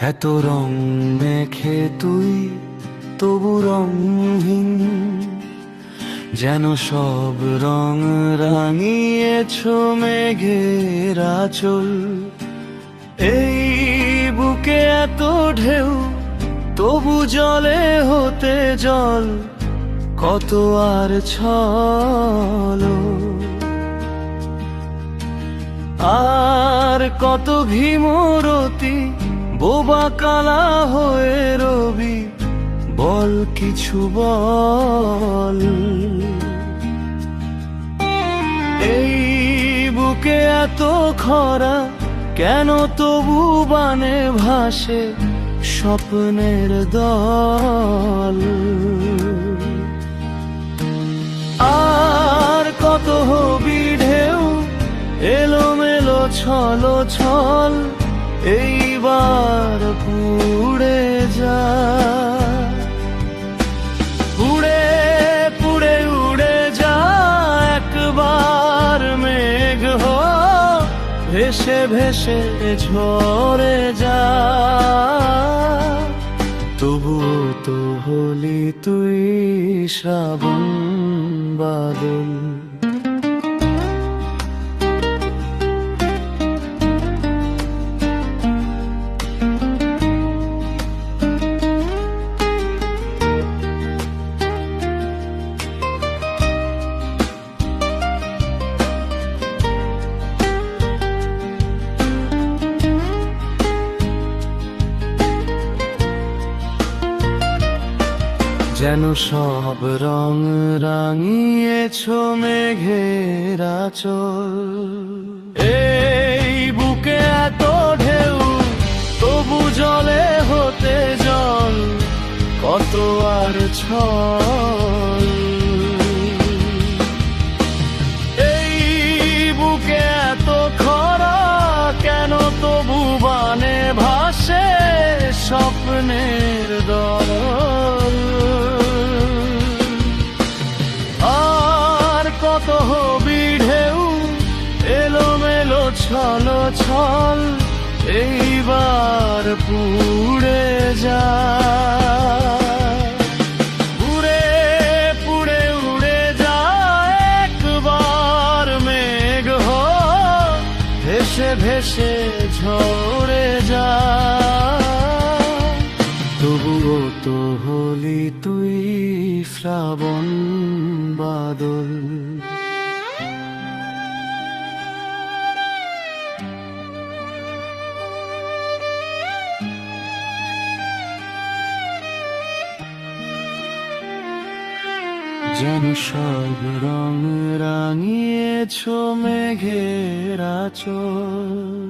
এত রং মেখে তুই তবু রংহীন, যেন সব রং রাঙিয়েছ মেঘের আঁচল। এই বুকে এত ঢেউ তবু জলে হতে জল, কত আর ছলো আর কত ভীমরতি বোবা কালা হয়ে রবি, বল কিছু বল। এই বুকে এত খরা কেন তবু বানে ভাসে স্বপ্নের দল। আর কত হবি ঢেউ এলোমেলো ছলো ছল, এইবার পুড়ে যা। পুড়ে পুড়ে উড়ে যা একবার মেঘ হো, ভেসে ভেসে ঝরে যা। তবুও তো হলি তুই শ্রাবণ বাদল। যেন সব রং রাঙিয়েছ মেঘের আঁচল। এই বুকে এত ঢেউ তবু জলে হতে জল, কত আর ছল। এই বুকে এত খরা কেন তবু বানে ভাসে স্বপ্নের দল। কত হবি ঢেউ এলোমেলো ছলো ছল, এইবার পুড়ে যা। পুড়ে পুড়ে উড়ে যা একবার মেঘ হো, ভেসে ভেসে ঝরে যা। তবুও তো হলি তুই শ্রাবণ বাদল। যেন সব রং রাঙিয়েছ মেঘের আঁচল।